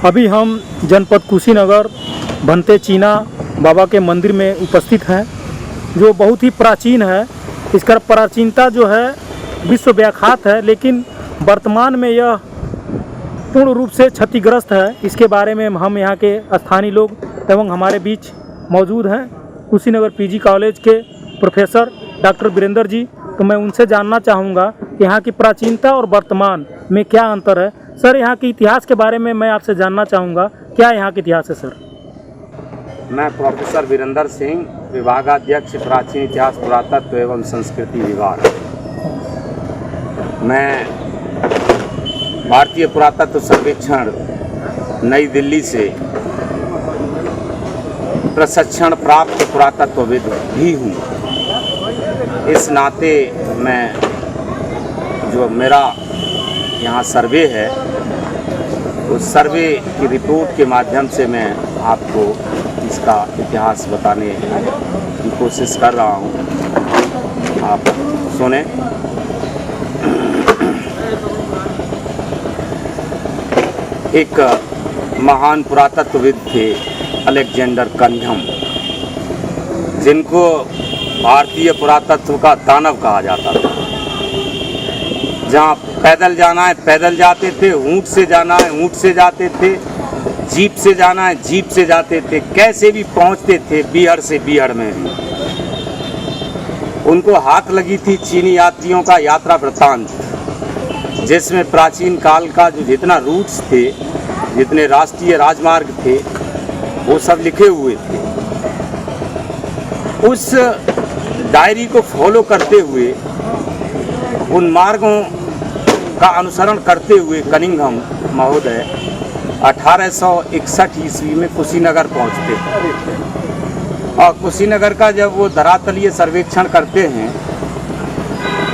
अभी हम जनपद कुशीनगर भंते चीना बाबा के मंदिर में उपस्थित हैं, जो बहुत ही प्राचीन है। इसका प्राचीनता जो है विश्व व्याख्यात है, लेकिन वर्तमान में यह पूर्ण रूप से क्षतिग्रस्त है। इसके बारे में हम यहाँ के स्थानीय लोग एवं हमारे बीच मौजूद हैं कुशीनगर पीजी कॉलेज के प्रोफेसर डॉक्टर वीरेंद्र जी। तो मैं उनसे जानना चाहूँगा यहाँ की प्राचीनता और वर्तमान में क्या अंतर है। सर, यहाँ के इतिहास के बारे में मैं आपसे जानना चाहूँगा, क्या यहाँ का इतिहास है सर? मैं प्रोफेसर वीरेंद्र सिंह, विभागाध्यक्ष प्राचीन इतिहास पुरातत्व एवं संस्कृति विभाग। मैं भारतीय पुरातत्व सर्वेक्षण नई दिल्ली से प्रशिक्षण प्राप्त पुरातत्वविद भी हूँ। इस नाते मैं जो मेरा यहाँ सर्वे है, उस सर्वे की रिपोर्ट के माध्यम से मैं आपको इसका इतिहास बताने की कोशिश कर रहा हूँ। आप सुने। एक महान पुरातत्वविद थे अलेक्जेंडर कनिंघम, जिनको भारतीय पुरातत्व का दानव कहा जाता था। जहाँ पैदल जाना है पैदल जाते थे, ऊँट से जाना है ऊँट से जाते थे, जीप से जाना है जीप से जाते थे, कैसे भी पहुँचते थे बीहड़ से बीहड़ में भी। उनको हाथ लगी थी चीनी यात्रियों का यात्रा वृत्तांत, जिसमें प्राचीन काल का जो जितना रूट्स थे, जितने राष्ट्रीय राजमार्ग थे, वो सब लिखे हुए थे। उस डायरी को फॉलो करते हुए, उन मार्गों का अनुसरण करते हुए कनिंघम महोदय 1861 ईस्वी में कुशीनगर पहुंचते हैं। और कुशीनगर का जब वो धरातलीय सर्वेक्षण करते हैं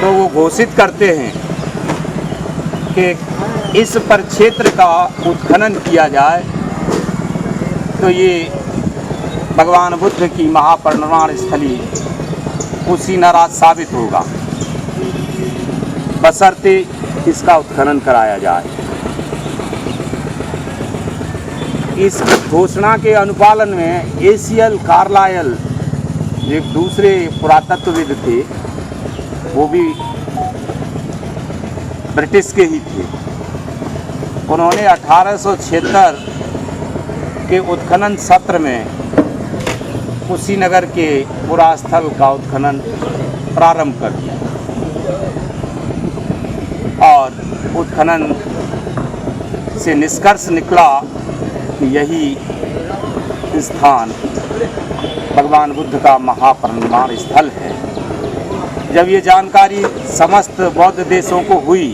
तो वो घोषित करते हैं कि इस परिक्षेत्र का उत्खनन किया जाए तो ये भगवान बुद्ध की महापरिनिर्वाण स्थली कुशीनगर साबित होगा, बशर्ते इसका उत्खनन कराया जाए। इस घोषणा के अनुपालन में एसीएल कार्लायल, एक दूसरे पुरातत्वविद थे, वो भी ब्रिटिश के ही थे। उन्होंने 1876 के उत्खनन सत्र में कुशीनगर के पुरास्थल का उत्खनन प्रारंभ कर दिया और उत्खनन से निष्कर्ष निकला कि यही स्थान भगवान बुद्ध का महापरिनिर्वाण स्थल है। जब ये जानकारी समस्त बौद्ध देशों को हुई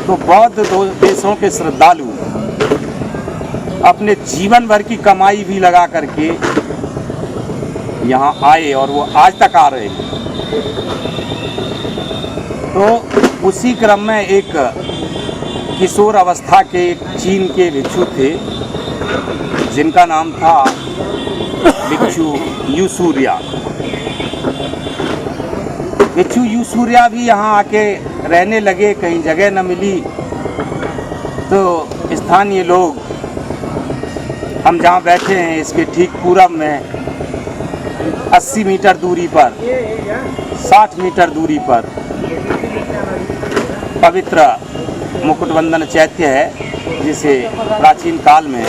तो बौद्ध देशों के श्रद्धालु अपने जीवन भर की कमाई भी लगा करके यहाँ आए और वो आज तक आ रहे हैं। तो उसी क्रम में एक किशोर अवस्था के एक चीन के भिक्षु थे, जिनका नाम था भिक्षु यूसूर्या। भिक्षु यूसूर्या भी यहाँ आके रहने लगे। कहीं जगह न मिली तो स्थानीय लोग, हम जहाँ बैठे हैं इसके ठीक पूरब में 80 मीटर दूरी पर, 60 मीटर दूरी पर पवित्र मुकुटबंधन चैत्य है, जिसे प्राचीन काल में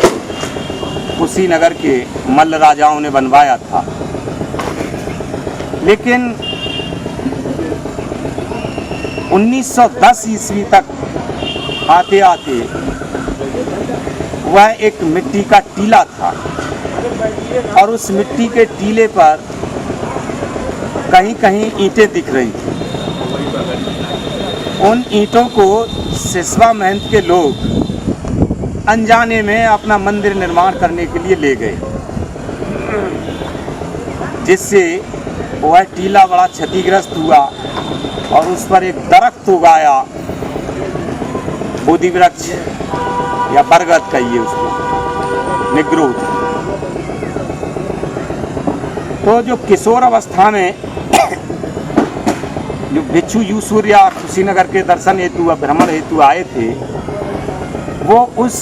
कुशीनगर के मल्ल राजाओं ने बनवाया था। लेकिन 1910 ईस्वी तक आते आते वह एक मिट्टी का टीला था और उस मिट्टी के टीले पर कहीं कहीं ईंटें दिख रही थी। उन ईंटों को सिसवा महंत के लोग अनजाने में अपना मंदिर निर्माण करने के लिए ले गए, जिससे वह टीला बड़ा क्षतिग्रस्त हुआ और उस पर एक दरख्त उगाया, बोधि वृक्ष या बरगद कहिए उसको, निग्रोध। तो जो किशोर अवस्था में जो भिक्षु यूसूर्या कुशीनगर के दर्शन हेतु भ्रमण हेतु आए थे, वो उस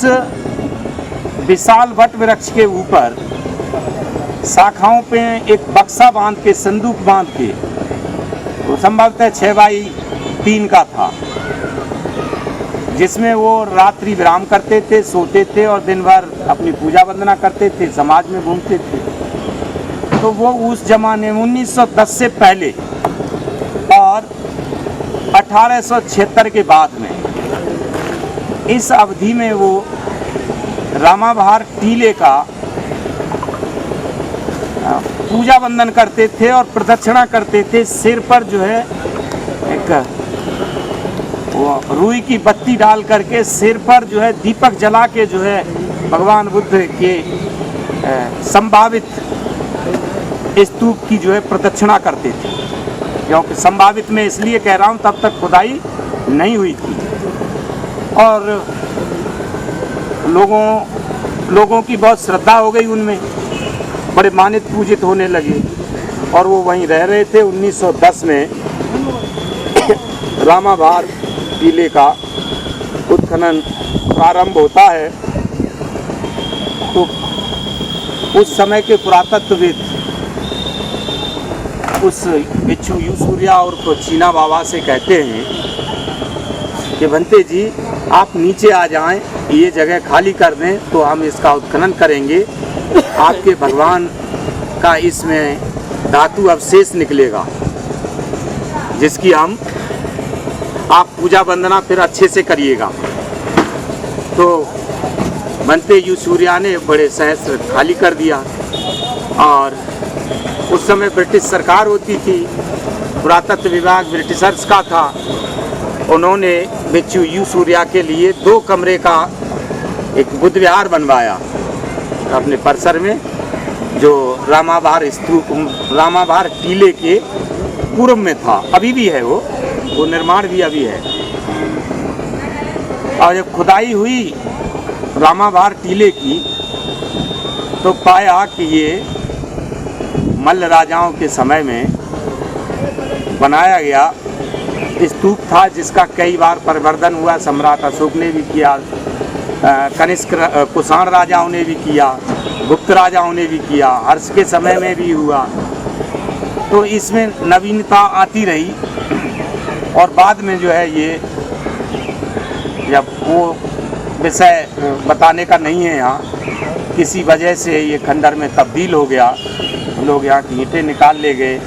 विशाल वट वृक्ष के ऊपर शाखाओं पे एक बक्सा बांध के, संदूक बांध के, वो संभवतः 6x3 का था, जिसमें वो रात्रि विराम करते थे, सोते थे और दिन भर अपनी पूजा वंदना करते थे, समाज में घूमते थे। तो वो उस जमाने में 1910 से पहले और 1876 के बाद में, इस अवधि में वो रामाभार टीले का पूजा वंदन करते थे और प्रदक्षिणा करते थे। सिर पर जो है एक वो रुई की बत्ती डाल करके सिर पर जो है दीपक जला के जो है भगवान बुद्ध के संभावित स्तूप की जो है प्रदक्षिणा करते थे। क्योंकि संभावित में इसलिए कह रहा हूँ, तब तक खुदाई नहीं हुई थी और लोगों की बहुत श्रद्धा हो गई उनमें, बड़े मानित पूजित होने लगे और वो वहीं रह रहे थे। 1910 में रामाभार टीले का उत्खनन प्रारंभ होता है। तो उस समय के पुरातत्वविद उस बिच्छू यू सूर्या और चीना बाबा से कहते हैं कि भंते जी आप नीचे आ जाएं, ये जगह खाली कर दें तो हम इसका उत्खनन करेंगे। आपके भगवान का इसमें धातु अवशेष निकलेगा, जिसकी हम आप पूजा वंदना फिर अच्छे से करिएगा। तो बनते यू सूर्या ने बड़े सहस्र खाली कर दिया और उस समय ब्रिटिश सरकार होती थी, पुरातत्व विभाग ब्रिटिशर्स का था। उन्होंने बिच्छू यू सूर्या के लिए 2 कमरे का एक बुद्ध विहार बनवाया अपने परिसर में, जो रामाभार स्तूप, रामाभार टीले के पूर्व में था। अभी भी है वो निर्माण भी अभी है। और जब खुदाई हुई रामाभार टीले की तो पाया कि ये मल्ल राजाओं के समय में बनाया गया स्तूप था, जिसका कई बार परिवर्धन हुआ। सम्राट अशोक ने भी किया, कनिष्क कुषाण राजाओं ने भी किया, गुप्त राजाओं ने भी किया, हर्ष के समय में भी हुआ। तो इसमें नवीनता आती रही और बाद में जो है ये, जब वो विषय बताने का नहीं है यहाँ, किसी वजह से ये खंडर में तब्दील हो गया। लोग यहाँ की ईंटें निकाल ले गए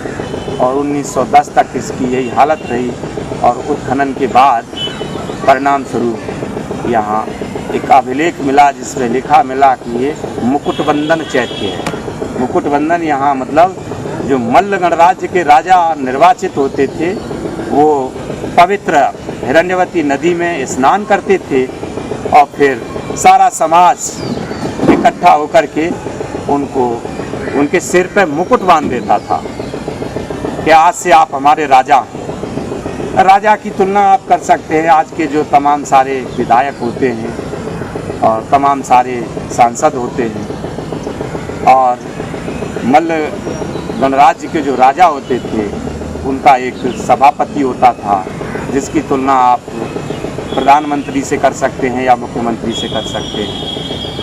और 1910 तक इसकी यही हालत रही। और उत्खनन के बाद परिणाम स्वरूप यहाँ एक अभिलेख मिला, जिसमें लिखा मिला कि ये मुकुटबंधन चैत्य है। मुकुटबंधन यहाँ मतलब जो मल्ल गणराज्य के राजा निर्वाचित होते थे, वो पवित्र हिरण्यवती नदी में स्नान करते थे और फिर सारा समाज इकट्ठा होकर के उनको उनके सिर पे मुकुट बांध देता था कि आज से आप हमारे राजा हैं। राजा की तुलना आप कर सकते हैं आज के जो तमाम सारे विधायक होते हैं और तमाम सारे सांसद होते हैं, और मल्ल गणराज्य के जो राजा होते थे उनका एक सभापति होता था, जिसकी तुलना आप प्रधानमंत्री से कर सकते हैं या मुख्यमंत्री से कर सकते हैं।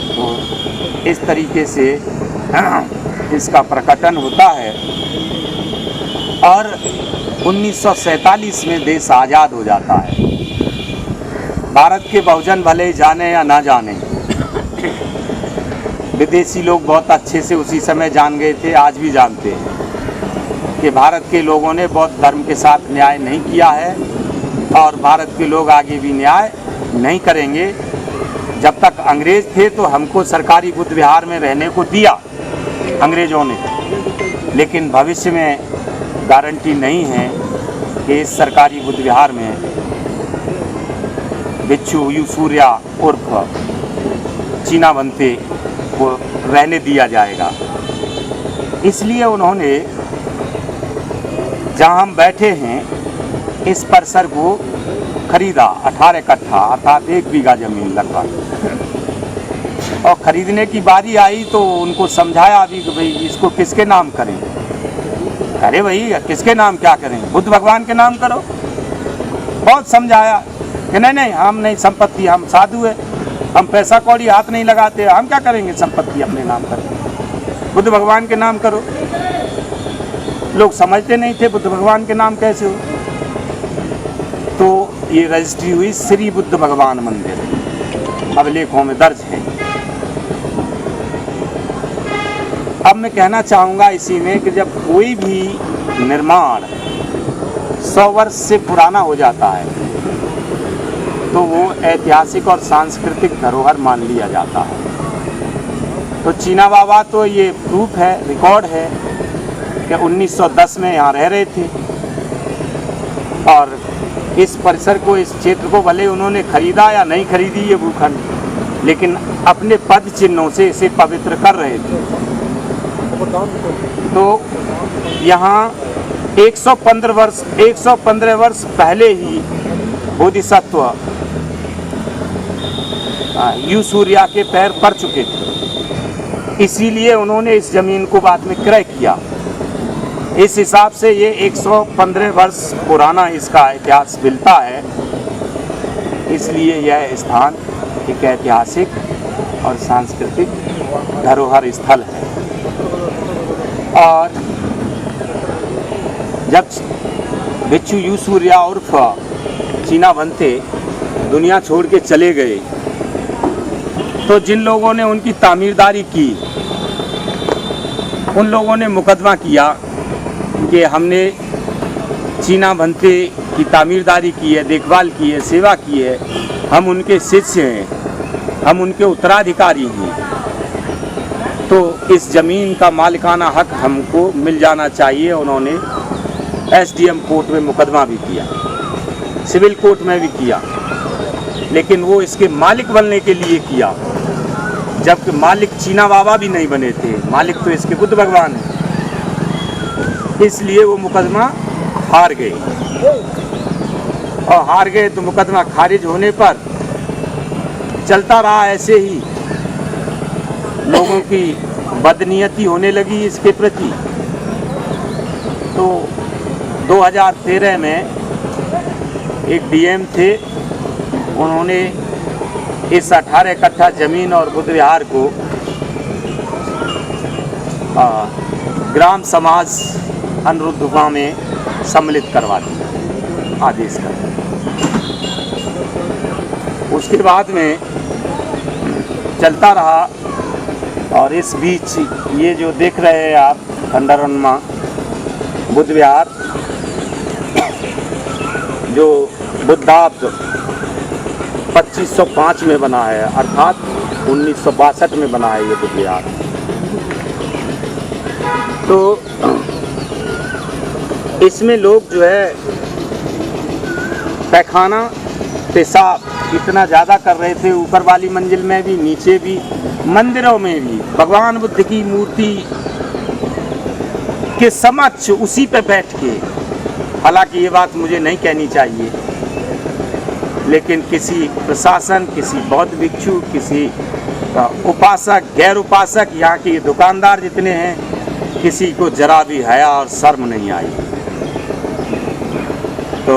तो इस तरीके से इसका प्रकटन होता है। और 1947 में देश आज़ाद हो जाता है। भारत के बहुजन भले जाने या ना जाने, विदेशी लोग बहुत अच्छे से उसी समय जान गए थे, आज भी जानते हैं कि भारत के लोगों ने बौद्ध धर्म के साथ न्याय नहीं किया है और भारत के लोग आगे भी न्याय नहीं करेंगे। जब तक अंग्रेज थे तो हमको सरकारी बुद्ध विहार में रहने को दिया अंग्रेज़ों ने, लेकिन भविष्य में गारंटी नहीं है कि इस सरकारी बुद्ध विहार में बिच्छू यू सूर्या उर्फ चीना बनते को रहने दिया जाएगा। इसलिए उन्होंने, जहाँ हम बैठे हैं, इस परिसर को खरीदा 18 कट्ठा अर्थात 1 बीघा ज़मीन लगभग। और ख़रीदने की बारी आई तो उनको समझाया भी कि भाई इसको किसके नाम करें। अरे भाई किसके नाम क्या करें, बुद्ध भगवान के नाम करो। बहुत समझाया कि नहीं हम नहीं, संपत्ति हम साधु है, हम पैसा कौड़ी हाथ नहीं लगाते, हम क्या करेंगे संपत्ति अपने नाम करके, बुद्ध भगवान के नाम करो। लोग समझते नहीं थे बुद्ध भगवान के नाम कैसे हो, तो ये रजिस्ट्री हुई श्री बुद्ध भगवान मंदिर, अभिलेखों में दर्ज है। अब मैं कहना चाहूँगा इसी में कि जब कोई भी निर्माण 100 वर्ष से पुराना हो जाता है तो वो ऐतिहासिक और सांस्कृतिक धरोहर मान लिया जाता है। तो चीना बाबा तो ये प्रूफ है, रिकॉर्ड है कि 1910 में यहाँ रह रहे थे और इस परिसर को, इस क्षेत्र को भले उन्होंने खरीदा या नहीं खरीदी ये भूखंड, लेकिन अपने पद चिन्हों से इसे पवित्र कर रहे थे। तो यहाँ 115 वर्ष पहले ही बोधिसत्व यूसूर्या के पैर पड़ चुके थे, इसीलिए उन्होंने इस जमीन को बाद में क्रय किया। इस हिसाब से ये 115 वर्ष पुराना इसका इतिहास मिलता है, इसलिए यह स्थान एक ऐतिहासिक और सांस्कृतिक धरोहर स्थल है। और जब भिक्षु यूसूर्या उर्फ चीना भंते दुनिया छोड़ के चले गए तो जिन लोगों ने उनकी तामीरदारी की उन लोगों ने मुकदमा किया कि हमने चीना भंते की तामीरदारी की है, देखभाल की है, सेवा की है, हम उनके शिष्य हैं, हम उनके उत्तराधिकारी हैं, तो इस ज़मीन का मालिकाना हक हमको मिल जाना चाहिए। उन्होंने एसडीएम कोर्ट में मुकदमा भी किया, सिविल कोर्ट में भी किया, लेकिन वो इसके मालिक बनने के लिए किया, जबकि मालिक चीना बाबा भी नहीं बने थे, मालिक तो इसके बुद्ध भगवान हैं। इसलिए वो मुकदमा हार गए और हार गए तो मुकदमा खारिज होने पर चलता रहा ऐसे ही, लोगों की बदनीयती होने लगी इसके प्रति। तो 2013 में एक डीएम थे, उन्होंने इस 18 कट्ठा जमीन और बुद्ध विहार को ग्राम समाज अनुरुद्धुआ में सम्मिलित करवा दिया, आदेश कर। उसके बाद में चलता रहा और इस बीच ये जो देख रहे हैं आप खंडरनमा बुद्ध विहार, जो बुद्धाब्द 2505 में बना है, अर्थात 1962 में बना है ये बुद्ध विहार। तो इसमें लोग जो है पैखाना पेशाब इतना ज़्यादा कर रहे थे, ऊपर वाली मंजिल में भी, नीचे भी, मंदिरों में भी, भगवान बुद्ध की मूर्ति के समक्ष उसी पे बैठ के। हालांकि ये बात मुझे नहीं कहनी चाहिए, लेकिन किसी प्रशासन, किसी बौद्ध भिक्षु, किसी उपासक, गैर उपासक, यहाँ के दुकानदार जितने हैं, किसी को जरा भी हया और शर्म नहीं आई। तो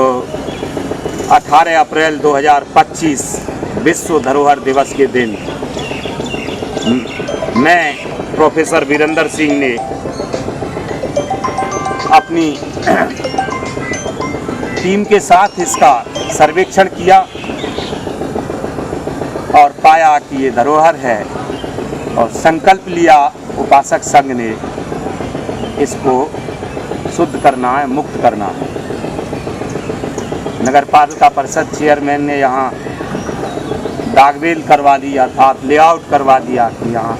18 अप्रैल 2025 विश्व धरोहर दिवस के दिन मैं प्रोफेसर वीरेंद्र सिंह ने अपनी टीम के साथ इसका सर्वेक्षण किया और पाया कि ये धरोहर है, और संकल्प लिया उपासक संघ ने इसको शुद्ध करना है, मुक्त करना है। नगर पालिका परिषद चेयरमैन ने यहाँ दागवेल करवा दिया, अर्थात लेआउट करवा दिया कि यहाँ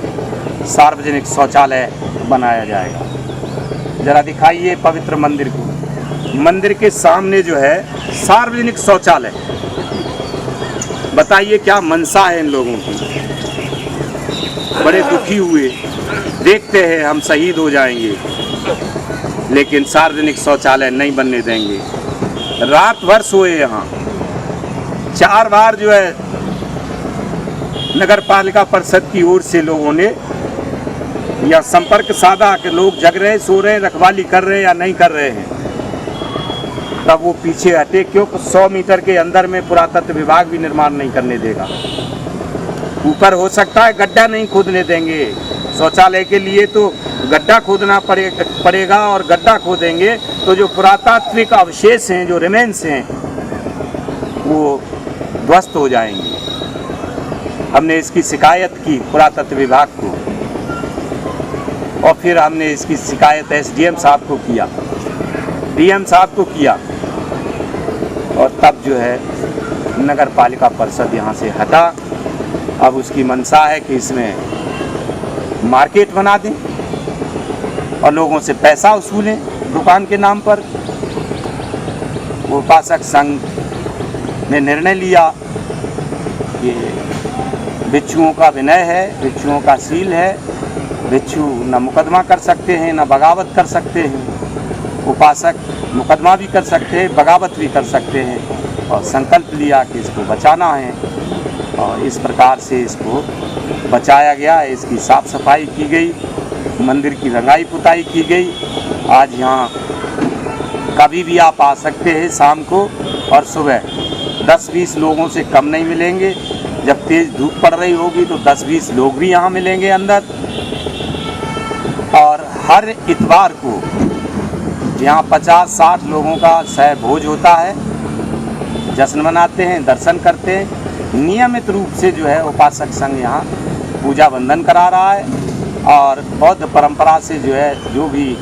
सार्वजनिक शौचालय बनाया जाएगा। जरा दिखाइए पवित्र मंदिर को, मंदिर के सामने जो है सार्वजनिक शौचालय। बताइए क्या मनसा है इन लोगों की। बड़े दुखी हुए, देखते हैं हम शहीद हो जाएंगे लेकिन सार्वजनिक शौचालय नहीं बनने देंगे। रात भर सोए यहाँ, 4 बार जो है नगर पालिका परिषद की ओर से लोगों ने या संपर्क साधा कि लोग जग रहे, सो रहे, रखवाली कर रहे हैं या नहीं कर रहे हैं। तब वो पीछे हटे, क्योंकि 100 मीटर के अंदर में पुरातत्व विभाग भी निर्माण नहीं करने देगा। ऊपर हो सकता है गड्ढा नहीं खोदने देंगे। शौचालय के लिए तो गड्ढा खोदना पड़ेगा और गड्ढा खोदेंगे तो जो पुरातात्विक अवशेष हैं, जो रिमेन्स हैं, वो ध्वस्त हो जाएंगे। हमने इसकी शिकायत की पुरातत्व विभाग को और फिर हमने इसकी शिकायत एसडीएम साहब को किया, डीएम साहब को किया और तब जो है नगर पालिका परिषद यहाँ से हटा। अब उसकी मंशा है कि इसमें मार्केट बना दें और लोगों से पैसा वसूलें दुकान के नाम पर। उपासक संघ ने निर्णय लिया कि भिक्षुओं का विनय है, भिक्षुओं का शील है, भिक्षु न मुकदमा कर सकते हैं न बगावत कर सकते हैं। उपासक मुकदमा भी कर सकते हैं, बगावत भी कर सकते हैं और संकल्प लिया कि इसको बचाना है और इस प्रकार से इसको बचाया गया। इसकी साफ सफाई की गई, मंदिर की रंगाई पुताई की गई। आज यहाँ कभी भी आप आ सकते हैं शाम को और सुबह 10-20 लोगों से कम नहीं मिलेंगे। जब तेज़ धूप पड़ रही होगी तो 10-20 लोग भी यहाँ मिलेंगे अंदर। और हर इतवार को यहाँ 50-60 लोगों का सहभोज होता है, जश्न मनाते हैं, दर्शन करते हैं। नियमित रूप से जो है उपासक संघ यहाँ पूजा बंधन करा रहा है और बौद्ध परंपरा से जो है जो भी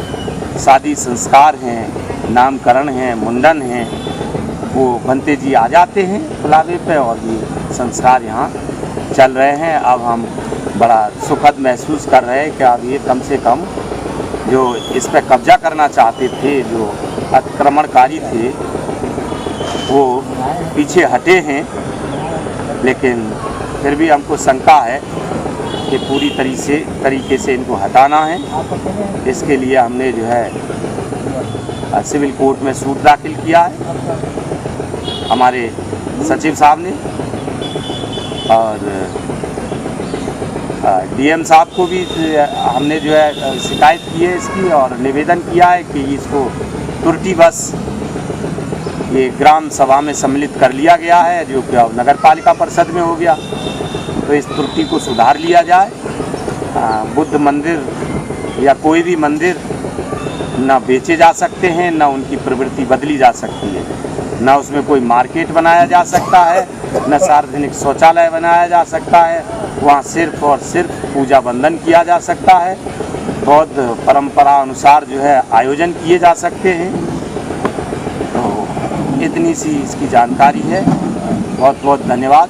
शादी संस्कार हैं, नामकरण हैं, मुंडन हैं, वो भंते जी आ जाते हैं बुलावे पे और ये संस्कार यहाँ चल रहे हैं। अब हम बड़ा सुखद महसूस कर रहे हैं कि अब ये कम से कम जो इस पर कब्जा करना चाहते थे, जो अतिक्रमणकारी थे, वो पीछे हटे हैं। लेकिन फिर भी हमको शंका है कि पूरी तरीके से इनको हटाना है। इसके लिए हमने जो है सिविल कोर्ट में सूट दाखिल किया है हमारे सचिव साहब ने और डीएम साहब को भी हमने जो है शिकायत की है इसकी और निवेदन किया है कि इसको त्रुटि बस ये ग्राम सभा में सम्मिलित कर लिया गया है, जो कि अब नगर पालिका परिषद में हो गया, तो इस त्रुटि को सुधार लिया जाए। बुद्ध मंदिर या कोई भी मंदिर ना बेचे जा सकते हैं, ना उनकी प्रवृत्ति बदली जा सकती है, ना उसमें कोई मार्केट बनाया जा सकता है, न सार्वजनिक शौचालय बनाया जा सकता है। वहाँ सिर्फ और सिर्फ पूजा बंधन किया जा सकता है, बौद्ध परंपरा अनुसार जो है आयोजन किए जा सकते हैं। तो इतनी सी इसकी जानकारी है। बहुत बहुत धन्यवाद।